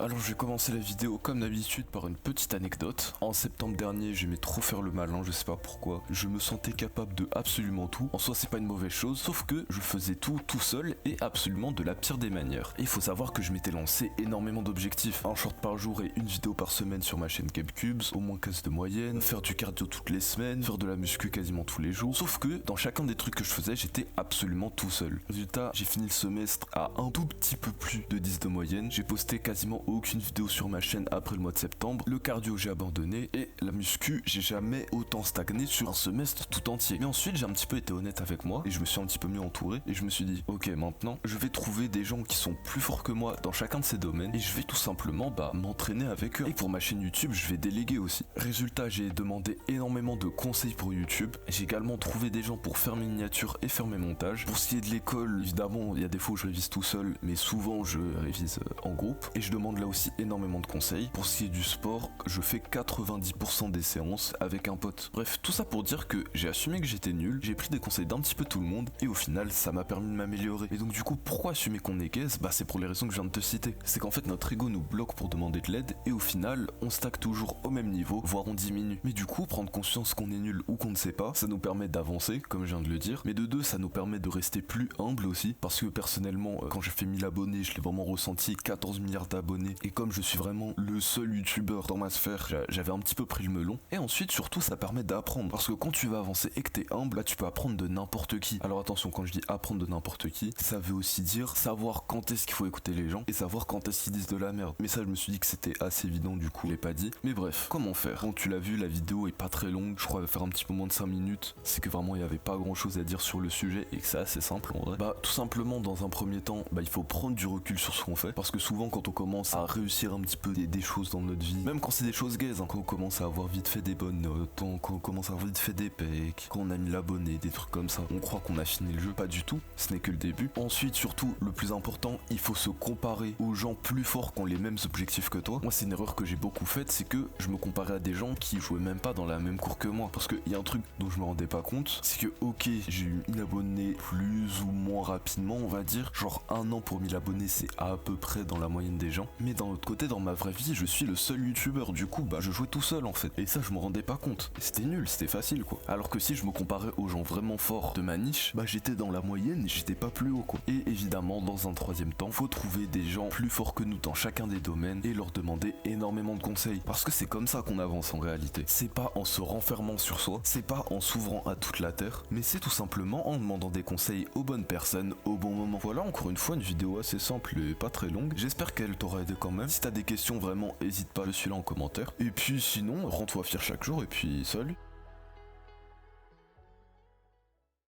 Alors je vais commencer la vidéo comme d'habitude par une petite anecdote. En septembre dernier, j'aimais trop faire le malin, je sais pas pourquoi. Je me sentais capable de absolument tout. En soi, c'est pas une mauvaise chose, sauf que je faisais tout seul et absolument de la pire des manières. Et il faut savoir que je m'étais lancé énormément d'objectifs. Un short par jour et une vidéo par semaine sur ma chaîne Capecubes, au moins 15 de moyenne, faire du cardio toutes les semaines, faire de la muscu quasiment tous les jours. Sauf que dans chacun des trucs que je faisais, j'étais absolument tout seul. Résultat, j'ai fini le semestre à un tout petit peu plus de 10 de moyenne. J'ai posté quasiment aucune vidéo sur ma chaîne après le mois de septembre. Le cardio, j'ai abandonné et la muscu, j'ai jamais autant stagné sur un semestre tout entier. Mais ensuite, j'ai un petit peu été honnête avec moi et je me suis un petit peu mieux entouré et je me suis dit, ok, maintenant, je vais trouver des gens qui sont plus forts que moi dans chacun de ces domaines et je vais tout simplement m'entraîner avec eux. Et pour ma chaîne YouTube, je vais déléguer aussi. Résultat, j'ai demandé énormément de conseils pour YouTube. J'ai également trouvé des gens pour faire mes miniatures et faire mes montages. Pour ce qui est de l'école, évidemment, il y a des fois où je révise tout seul, mais souvent je révise en groupe. Et je demande là aussi énormément de conseils. Pour ce qui est du sport, je fais 90% des séances avec un pote. Bref, tout ça pour dire que j'ai assumé que j'étais nul, j'ai pris des conseils d'un petit peu tout le monde, et au final, ça m'a permis de m'améliorer. Et donc du coup, pourquoi assumer qu'on est gaze? C'est pour les raisons que je viens de te citer. C'est qu'en fait, notre ego nous bloque pour demander de l'aide, et au final, on stack toujours au même niveau, voire on diminue. Mais du coup, prendre conscience qu'on est nul ou qu'on ne sait pas, ça nous permet d'avancer, comme je viens de le dire, mais de deux, ça nous permet de rester plus humble aussi, parce que personnellement, quand j'ai fait 1000 abonnés, je l'ai vraiment ressenti, 14 milliards d'abonnés, et comme je suis vraiment le seul youtubeur dans ma sphère, j'avais un petit peu pris le melon. Et ensuite, surtout, ça permet d'apprendre, parce que quand tu vas avancer et que t'es humble, là tu peux apprendre de n'importe qui. Alors attention, quand je dis apprendre de n'importe qui, ça veut aussi dire savoir quand est-ce qu'il faut écouter les gens et savoir quand est-ce qu'ils disent de la merde. Mais ça, je me suis dit que c'était assez évident, du coup je l'ai pas dit. Mais bref, comment faire? Bon, tu l'as vu, la vidéo est pas très longue, je crois elle va faire un petit peu moins de 5 minutes. C'est que vraiment il y avait pas grand chose à dire sur le sujet et que c'est assez simple en vrai. Tout simplement, dans un premier temps, il faut prendre du recul sur ce qu'on fait, parce que souvent quand on commence à réussir un petit peu des choses dans notre vie, même quand c'est des choses gaze, quand on commence à avoir vite fait des bonnes notes, quand on commence à avoir vite fait des pecs, quand on a mis l'abonné, des trucs comme ça, on croit qu'on a fini le jeu, pas du tout, ce n'est que le début. Ensuite, surtout, le plus important, il faut se comparer aux gens plus forts qui ont les mêmes objectifs que toi. Moi, c'est une erreur que j'ai beaucoup faite, c'est que je me comparais à des gens qui jouaient même pas dans la même cour que moi, parce qu'il y a un truc dont je me rendais pas compte, c'est que ok, j'ai eu 1000 abonnés plus ou moins rapidement, on va dire, genre un an pour 1000 abonnés, c'est à peu près dans la moyenne des gens, mais d'un autre côté, dans ma vraie vie, je suis le seul youtubeur, du coup, je jouais tout seul en fait, et ça, je me rendais pas compte, et c'était nul, c'était facile quoi. Alors que si je me comparais aux gens vraiment forts de ma niche, j'étais dans la moyenne et j'étais pas plus haut quoi. Et évidemment, dans un troisième temps, faut trouver des gens plus forts que nous dans chacun des domaines et leur demander énormément de conseils, parce que c'est comme ça qu'on avance en réalité. C'est pas en se renfermant sur soi, c'est pas en s'ouvrant à toute la terre, mais c'est tout simplement en demandant des conseils aux bonnes personnes au bon moment. Voilà, encore une fois, une vidéo assez simple et pas très longue. J'espère qu'elle t'aura aidé quand même. Si t'as des questions, vraiment, hésite pas, je suis là en commentaire. Et puis sinon, rends-toi fier chaque jour et puis salut.